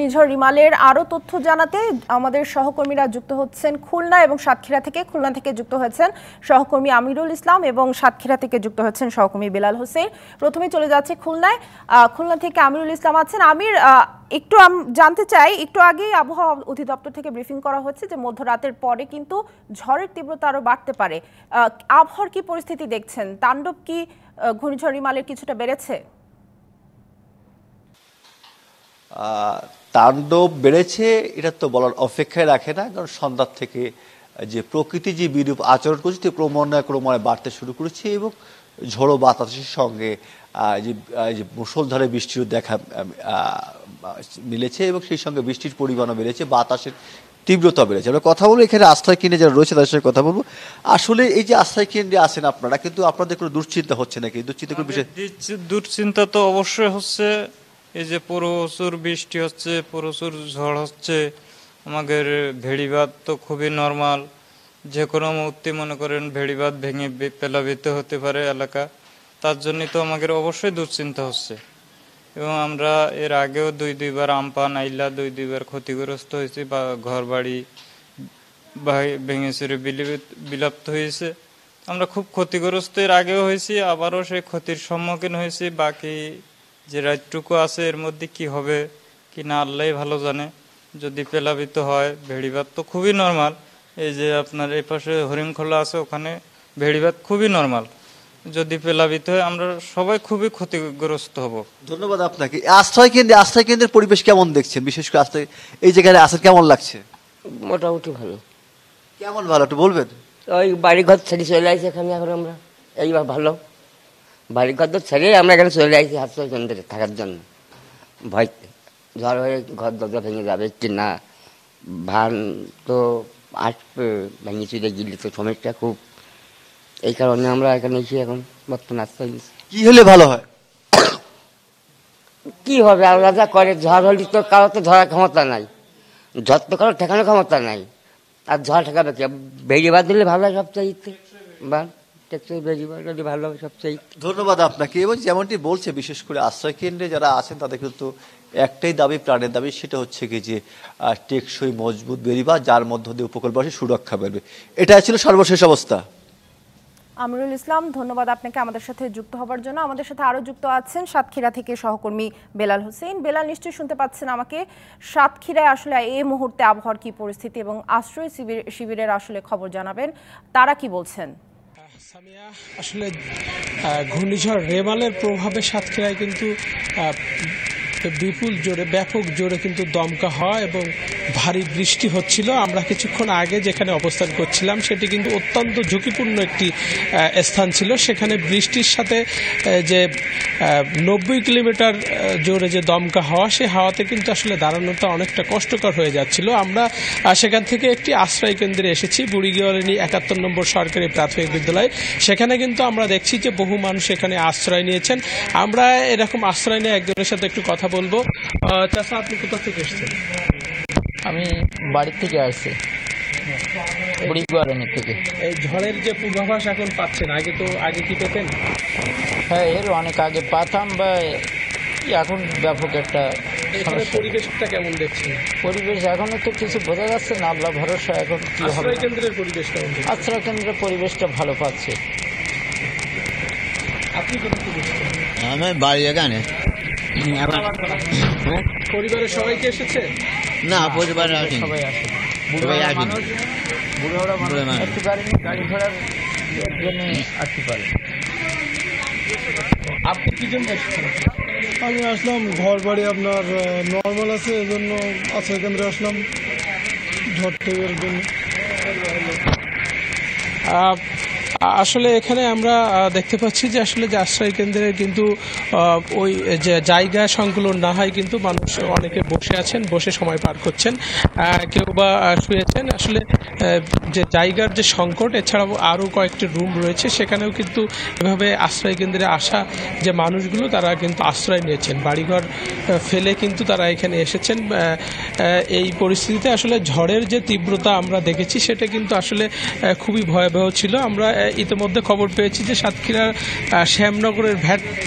ঘূর্ণিঝড় রিমালের আরো তথ্য জানাতে আমাদের সহকর্মীরা যুক্ত হচ্ছেন খুলনা এবং সাতক্ষীরা থেকে। খুলনা থেকে যুক্ত হয়েছেন সহকর্মী আমিরুল ইসলাম এবং সাতক্ষীরা থেকে যুক্ত হচ্ছেন সহকর্মী বেলাল হোসেন। প্রথমে চলে যাচ্ছে খুলনায়। খুলনা থেকে আমিরুল ইসলাম আছেন। আমির, একটু জানতে চাই, একটু আগেই আবহাওয়া অধিদপ্তর থেকে ব্রিফিং করা হচ্ছে যে মধ্যরাতের পরে কিন্তু ঝড়ের তীব্রতা আরো বাড়তে পারে। আবহাওয়ার কি পরিস্থিতি দেখছেন? তাণ্ডব কি ঘূর্ণিঝড় রিমালের কিছুটা বেড়েছে? তাণ্ডব বেড়েছে এটা তো বলার অপেক্ষায় রাখে না, কারণ সন্ধ্যার থেকে যে প্রকৃতি যে বিরূপ আচরণ করছে ক্রমান্বয়ে বাড়তে শুরু করেছে এবং ঝোড়ো বাতাসের সঙ্গে যে মুষলধারে বৃষ্টির দেখা মিলেছে এবং সেই সঙ্গে বৃষ্টির পরিমাণও বেড়েছে, বাতাসের তীব্রতা বেড়েছে। আমরা কথা বলবো এখানে আশ্রয় কেন্দ্রে যারা রয়েছে তাদের সঙ্গে কথা বলবো। আসলে এই যে আশ্রয় কেন্দ্রে আছেন আপনারা, কিন্তু আপনাদের কোনো দুশ্চিন্তা হচ্ছে নাকি? দুশ্চিন্তা তো অবশ্যই হচ্ছে। এই যে প্রচুর বৃষ্টি হচ্ছে, প্রচুর ঝড় হচ্ছে, আমাদের ভেড়িবাঁধ তো খুবই নর্মাল, যে কোনো মুহূর্তে মনে করেন ভেড়িবাঁধ ভেঙে প্লাবিত হতে পারে এলাকা। তার জন্যই তো আমাদের অবশ্যই দুশ্চিন্তা হচ্ছে। এবং আমরা এর আগেও দুইবার আমপান আইলা দুইবার ক্ষতিগ্রস্ত হয়েছি, বা ঘর বাড়ি ভেঙে চুরে বিলাপ্ত হয়েছে। আমরা খুব ক্ষতিগ্রস্ত এর আগেও হয়েছি, আবারও সেই ক্ষতির সম্মুখীন হয়েছি। বাকি যে রাতটুকু আছে এর মধ্যে কি হবে কি না আল্লাহ ভালো জানে। যদি প্লাবিত হয়, ভেড়িবাঁধ তো খুবই নর্মাল। এই যে আপনার এই পাশে হরিণখোলা আছে, ওখানে ভেড়িবাঁধ খুবই নর্মাল। যদি প্লাবিত হয় আমরা সবাই খুবই ক্ষতিগ্রস্ত হব। ধন্যবাদ আপনাকে। আশ্রয় কেন্দ্রের পরিবেশ কেমন দেখছেন? বিশেষ করে আশ্রয় এই জায়গায় আসেন, কেমন লাগছে? মোটামুটি ভালো। কেমন ভালো একটু বলবেন? ওই বাড়িঘর ছেড়ে চলে আসছি এখানে, এখন আমরা এইবার ভালো বাড়িঘর তো ছেড়ে আমরা এখানে চলে আসছি আশ্রয় কেন্দ্রে থাকার জন্য। ভয় ঝড় হয়ে ঘর দরজা ভেঙে যাবে কি না, ভান তো আসবে, ভেঙে চুরে গিলে তো সমস্যা খুব। এই কারণে আমরা এখানে এসে এখন বর্তমানে আশ্রয় নিচ্ছি। কি হলে ভালো হয়? কি হবে, আল্লাহ যা করে। ঝড় হলে তো কারো তো ধরার ক্ষমতা নাই, ঝড় তো কারো ঠেকানোর ক্ষমতা নাই। আর ঝড় ঠেকাবে কি? বেড়িবাঁধ দিলে ভালো হয় সবচাইতে, বা বেড়িবাঁধ দিলে ভালো হবে সবচাইতে। ধন্যবাদ আপনাকে। এবং যেমনটি বলছে, বিশেষ করে আশ্রয় কেন্দ্রে যারা আছেন তাদের কিন্তু একটাই দাবি, প্রাণের দাবি, সেটা হচ্ছে কি যে টেকসই মজবুত বেড়িবাঁধ, যার মধ্য দিয়ে উপকূলবাসী সুরক্ষা পাবে। এটাই ছিল সর্বশেষ অবস্থা। আমিরুল ইসলাম, ধন্যবাদ আপনাকে আমাদের সাথে যুক্ত হবার জন্য। আমাদের সাথে আরো যুক্ত আছেন সাতক্ষীরা থেকে সহকর্মী বেলাল হোসেন। বেলাল, নিশ্চয়ই শুনতে পাচ্ছেন আমাকে। সাতক্ষীরায় আসলে এই মুহূর্তে আবহাওয়ার কি পরিস্থিতি এবং আশ্রয় শিবিরের আসলে খবর জানাবেন, তারা কি বলছেন? সামিয়া, আসলে ঘূর্ণিঝড় রেমালের প্রভাবে সাতক্ষীরায় কিন্তু বিপুল জোরে, ব্যাপক জোরে কিন্তু দমকা হয় এবং ভারী বৃষ্টি হচ্ছিল। আমরা কিছুক্ষণ আগে যেখানে অবস্থান করছিলাম সেটি কিন্তু অত্যন্ত ঝুঁকিপূর্ণ একটি স্থান ছিল। সেখানে বৃষ্টির সাথে যে 90 কিলোমিটার জোরে যে দমকা হাওয়া, সেই হাওয়াতে কিন্তু আসলে দাঁড়ানোটা অনেকটা কষ্টকর হয়ে যাচ্ছিল। আমরা সেখান থেকে একটি আশ্রয় কেন্দ্রে এসেছি, বুড়িগোয়ালিনী 71 নম্বর সরকারি প্রাথমিক বিদ্যালয়। সেখানে কিন্তু আমরা দেখছি যে বহু মানুষ এখানে আশ্রয় নিয়েছেন। আমরা এরকম আশ্রয় নিয়ে একজনের সাথে একটু কথা বলবো। চাচা, আপনি কোথা থেকে এসেছেন? আমি বাড়ির থেকে আসছি, বুড়িগোয়ালিনী থেকে। এই ঝড়ের যে পূর্বাভাস এখন পাচ্ছেন, আগে কি পেতেন? হ্যাঁ, এর অনেক আগে পাতাম, বা এখন ব্যাপক একটা পরিবেশটা কেমন দেখছেন? পরিবেশ এখনো তো কিছু বোঝা যাচ্ছে না, আল্লাহ ভরসা। এখন কি হবে? আশ্রয় কেন্দ্রের পরিবেশ কেমন? আশ্রয় কেন্দ্রের পরিবেশটা ভালো পাচ্ছে। আপনি কোথা থেকে এসেছেন? আমি বাড়ি এখানে। পরিবারের সবাইকে এসেছে? না, পরিবারে সবাই আসে, সবাই মানুষ, বুড়োরা মানুষ আসতে পারেনি, গাড়ি ঘোড়ার জন্য আসতে পারে। আপনি কি জন্য এসেছেন? আমি আসলাম, ঘর বাড়ি আপনার নর্মাল আছে, এজন্য আশ্রয় কেন্দ্রে আসলাম ঝড় টেকের জন্য। আসলে এখানে আমরা দেখতে পাচ্ছি যে আসলে যে আশ্রয় কেন্দ্রে কিন্তু ওই যে জায়গা সংকুলন না হয়, কিন্তু মানুষ অনেকে বসে আছেন, বসে সময় পার করছেন, কেউ বা শুয়েছেন। আসলে যে জায়গার যে সংকট, এছাড়াও আরও কয়েকটি রুম রয়েছে, সেখানেও কিন্তু এভাবে আশ্রয় কেন্দ্রে আসা যে মানুষগুলো তারা কিন্তু আশ্রয় নিয়েছেন, বাড়িঘর ফেলে কিন্তু তারা এখানে এসেছেন। এই পরিস্থিতিতে আসলে ঝড়ের যে তীব্রতা আমরা দেখেছি সেটা কিন্তু আসলে খুবই ভয়াবহ ছিল। আমরা ইতিমধ্যে খবর পেয়েছি যে সাতক্ষীরার শ্যামনগরের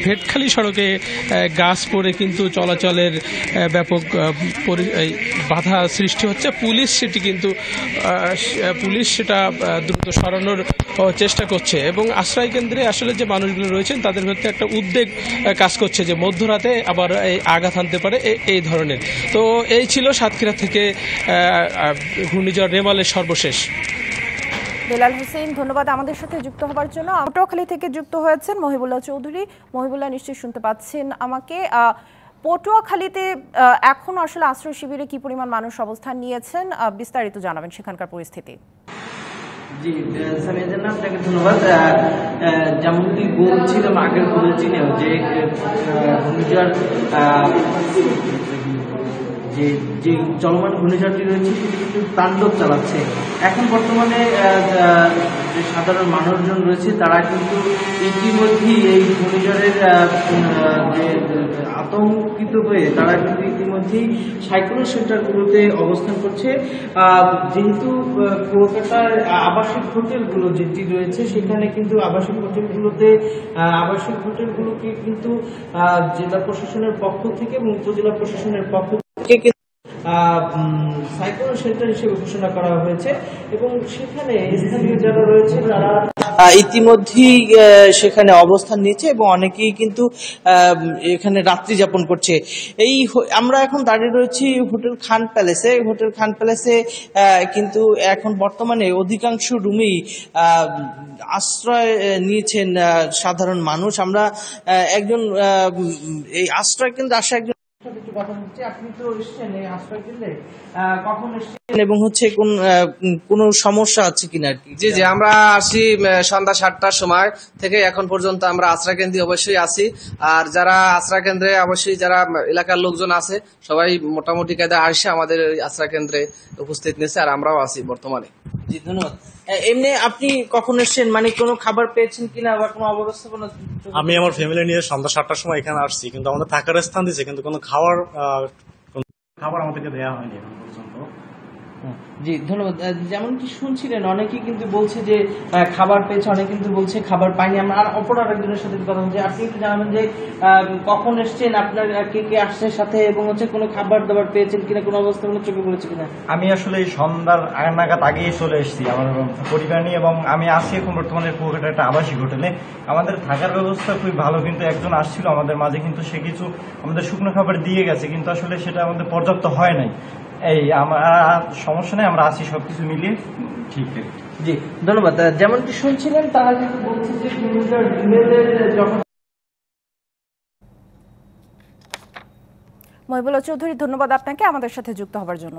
ভেটখালি সড়কে গাছ পড়ে কিন্তু চলাচলের ব্যাপক বাধা সৃষ্টি হচ্ছে। পুলিশ সেটা দ্রুত সরানোর চেষ্টা করছে এবং আশ্রয় কেন্দ্রে আসলে যে মানুষগুলো রয়েছেন তাদের মধ্যে একটা উদ্বেগ কাজ করছে যে মধ্যরাতে আবার আঘাত আনতে পারে এই ধরনের। তো এই ছিল সাতক্ষীরা থেকে ঘূর্ণিঝড় রেমালের সর্বশেষ। বেলাল হোসেন, ধন্যবাদ আমাদের সাথে যুক্ত হবার জন্য। পটুয়াখালী থেকে যুক্ত হয়েছেন মহিবুল্লাহ চৌধুরী। মহিবুল্লাহ, নিশ্চয়ই শুনতে পাচ্ছেন আমাকে। পটুয়াখালীতে এখন আসলে আশ্রয় শিবিরে কি পরিমাণ মানুষ অবস্থান নিয়েছেন, বিস্তারিত জানাবেন সেখানকার পরিস্থিতি। জি সামিয়া, আপনাকে ধন্যবাদ। যেমনটি বলছিলাম আগের বলেছিলাম যে ঘূর্ণিঝড় যে চলমান ঘূর্ণিঝড়টি রয়েছে সেটি কিন্তু তাণ্ডব চালাচ্ছে। এখন বর্তমানে যে সাধারণ মানুষজন রয়েছে তারা কিন্তু ইতিমধ্যেই এই ঘূর্ণিঝড়ের যে আতঙ্কিত হয়ে তারা কিন্তু ইতিমধ্যেই সাইক্লোন শেল্টারগুলোতে অবস্থান করছে। যেহেতু কলকাতার আবাসিক হোটেলগুলো যেটি রয়েছে সেখানে কিন্তু আবাসিক হোটেলগুলোকে কিন্তু জেলা প্রশাসনের পক্ষ থেকে এবং উপজেলা প্রশাসনের পক্ষ থেকে সাইক্লোন শেল্টার হিসেবে ঘোষণা করা হয়েছে এবং সেখানে স্থানীয় যারা রয়েছে তারা ইতিমধ্যেই সেখানে অবস্থান নিয়েছে এবং অনেকেই কিন্তু এখানে রাত্রি যাপন করছে। আমরা এখন দাঁড়িয়ে রয়েছি হোটেল খান প্যালেসে। হোটেল খান প্যালেসে কিন্তু এখন বর্তমানে অধিকাংশ রুমেই আশ্রয় নিয়েছেন সাধারণ মানুষ। আমরা একজন এই আশ্রয় কেন্দ্রে আসা একজন কথা হচ্ছে, আপনি তো এসছেন এই আশ্রয় কেন্দ্রে, কখন এসছেন এবং হচ্ছে কোনো সমস্যা আছে কিনা আর কি? জি, আমরা আসি সন্ধ্যা 7টার সময় থেকে এখন পর্যন্ত আমরা আশ্রয় কেন্দ্রে অবশ্যই আছি। আর যারা আশ্রয় কেন্দ্রে অবশ্যই যারা এলাকার লোকজন আছে সবাই মোটামুটি কায়দা আসে আমাদের আশ্রয় কেন্দ্রে উপস্থিত নিয়েছে আর আমরাও আছি বর্তমানে। জি ধন্যবাদ। এমনি আপনি কখন এসছেন, মানে কোনো খাবার পেয়েছেন কিনা বা কোনো অব্যবস্থাপনা? আমি আমার ফ্যামিলি নিয়ে সন্ধ্যা 7টার সময় এখানে আসছি, কিন্তু আমাদের থাকার স্থান দিয়েছে কিন্তু কোনো খাবার আমাদেরকে দেওয়া হয়নি এখন পর্যন্ত। জি ধন্যবাদ। যেমনটি শুনছিলেন অনেকেই কিন্তু বলছে যে খাবার পেয়েছে, অনেকে কিন্তু বলছে খাবার পায়নি। আমরা আর অপর আরেকজনের সাথে কথা বলছি। আপনি একটু জানাবেন যে কখন এসছেন, আপনার কে কে আসছে সাথে এবং হচ্ছে কোনো খাবার দাবার পেয়েছেন কিনা, কোনো অবস্থা কোনো চোখে পড়েছে কিনা? আমি আসলে সন্ধ্যার নাগাদ আগেই চলে এসেছি আমার পরিবার নিয়ে এবং আমি আছি এখন বর্তমানে কুয়াকাটা একটা আবাসিক হোটেলে। আমাদের থাকার ব্যবস্থা খুবই ভালো, কিন্তু একজন আসছিল আমাদের মাঝে, কিন্তু সে কিছু আমাদের শুকনো খাবার দিয়ে গেছে, কিন্তু আসলে সেটা আমাদের পর্যাপ্ত হয় নাই। আমার সমস্যা নেই, আমরা আছি সবকিছু মিলিয়ে ঠিক। জি ধন্যবাদ। যেমনটি শুনছিলেন তারা কিন্তু বলছে যে মহিবুল্লাহ চৌধুরী, ধন্যবাদ আপনাকে আমাদের সাথে যুক্ত হবার জন্য।